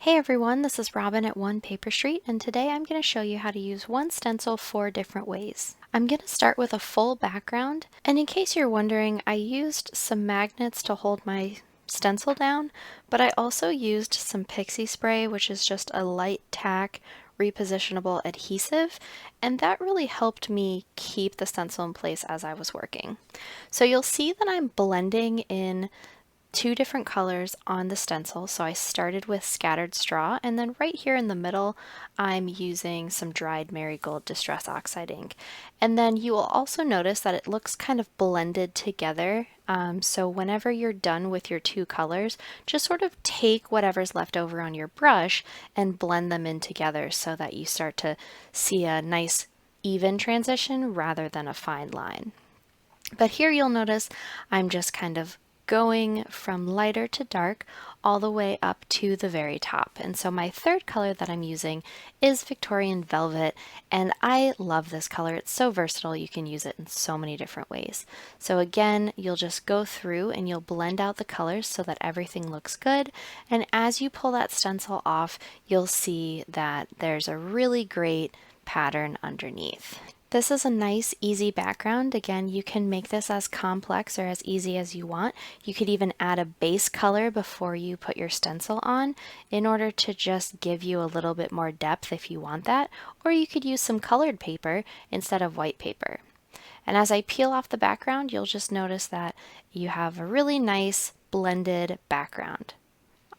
Hey everyone, this is Robin at One Paper Street, and today I'm going to show you how to use one stencil 4 different ways. I'm going to start with a full background, and in case you're wondering, I used some magnets to hold my stencil down, but I also used some Pixie spray, which is just a light tack repositionable adhesive, and that really helped me keep the stencil in place as I was working. So you'll see that I'm blending in 2 different colors on the stencil. So I started with Scattered Straw, and then right here in the middle I'm using some dried Marigold Distress Oxide ink. And then you will also notice that it looks kind of blended together. So whenever you're done with your 2 colors, just sort of take whatever's left over on your brush and blend them in together so that you start to see a nice even transition rather than a fine line. But here you'll notice I'm just kind of going from lighter to dark all the way up to the very top. And so my 3rd color that I'm using is Victorian Velvet, and I love this color. It's so versatile. You can use it in so many different ways. So again, you'll just go through and you'll blend out the colors so that everything looks good. And as you pull that stencil off, you'll see that there's a really great pattern underneath. This is a nice, easy background. Again, you can make this as complex or as easy as you want. You could even add a base color before you put your stencil on in order to just give you a little bit more depth if you want that, or you could use some colored paper instead of white paper. And as I peel off the background, you'll just notice that you have a really nice blended background.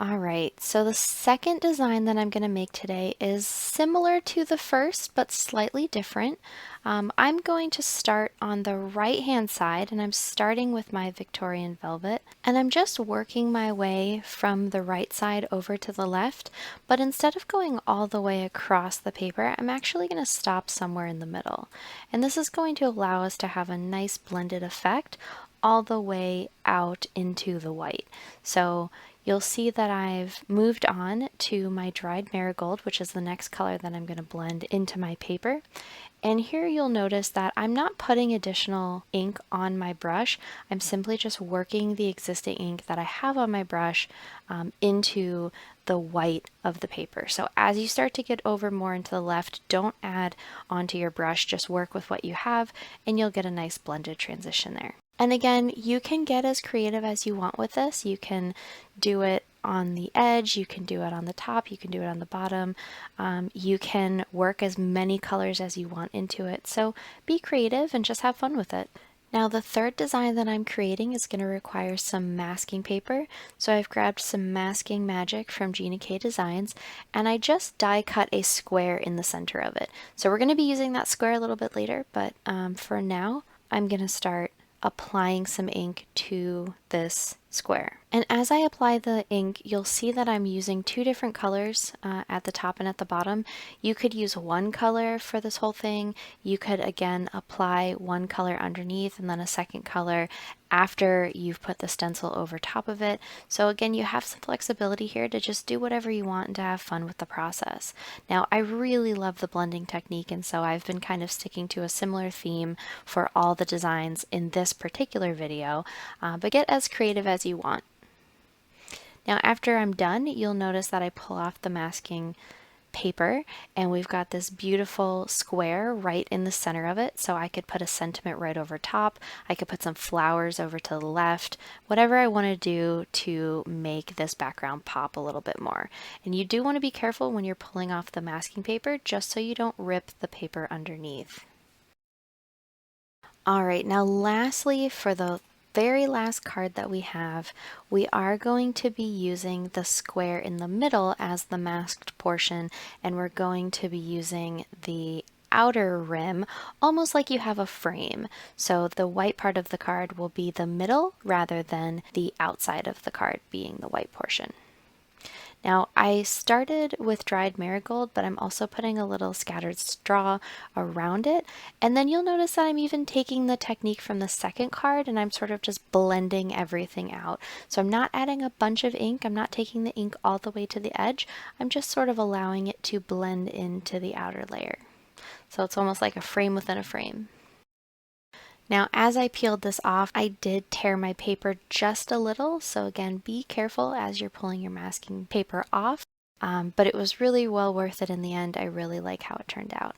Alright, so the second design that I'm going to make today is similar to the first, but slightly different. I'm going to start on the right hand side, and I'm starting with my Victorian Velvet, and I'm just working my way from the right side over to the left, but instead of going all the way across the paper, I'm actually going to stop somewhere in the middle. And this is going to allow us to have a nice blended effect all the way out into the white. So you'll see that I've moved on to my dried marigold, which is the next color that I'm going to blend into my paper. And here you'll notice that I'm not putting additional ink on my brush. I'm simply just working the existing ink that I have on my brush into the white of the paper. So as you start to get over more into the left, don't add onto your brush, just work with what you have and you'll get a nice blended transition there. And again, you can get as creative as you want with this. You can do it on the edge, you can do it on the top, you can do it on the bottom. You can work as many colors as you want into it. So be creative and just have fun with it. Now the 3rd design that I'm creating is going to require some masking paper. So I've grabbed some Masking Magic from Gina Designs, and I just die cut a square in the center of it. So we're going to be using that square a little bit later, but for now I'm going to start applying some ink to this square. And as I apply the ink, you'll see that I'm using 2 different colors at the top and at the bottom. You could use one color for this whole thing. You could again apply one color underneath and then a second color after you've put the stencil over top of it. So again, you have some flexibility here to just do whatever you want and to have fun with the process. Now, I really love the blending technique, and so I've been kind of sticking to a similar theme for all the designs in this particular video, but get as creative as you want. Now after I'm done, you'll notice that I pull off the masking paper and we've got this beautiful square right in the center of it. So I could put a sentiment right over top. I could put some flowers over to the left, whatever I want to do to make this background pop a little bit more. And you do want to be careful when you're pulling off the masking paper just so you don't rip the paper underneath. All right, now lastly, for the very last card that we have, we are going to be using the square in the middle as the masked portion, and we're going to be using the outer rim almost like you have a frame. So the white part of the card will be the middle rather than the outside of the card being the white portion. Now I started with dried marigold, but I'm also putting a little scattered straw around it. And then you'll notice that I'm even taking the technique from the second card and I'm sort of just blending everything out. So I'm not adding a bunch of ink. I'm not taking the ink all the way to the edge. I'm just sort of allowing it to blend into the outer layer. So it's almost like a frame within a frame. Now, as I peeled this off, I did tear my paper just a little. So again, be careful as you're pulling your masking paper off. but it was really well worth it in the end. I really like how it turned out.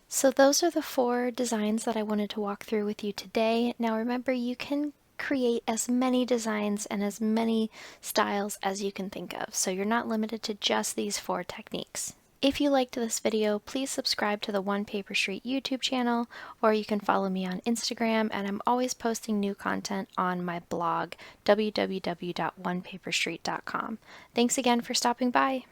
So those are the 4 designs that I wanted to walk through with you today. Now remember, you can create as many designs and as many styles as you can think of, so you're not limited to just these 4 techniques. If you liked this video, please subscribe to the One Paper Street YouTube channel, or you can follow me on Instagram, and I'm always posting new content on my blog, www.onepaperstreet.com. Thanks again for stopping by.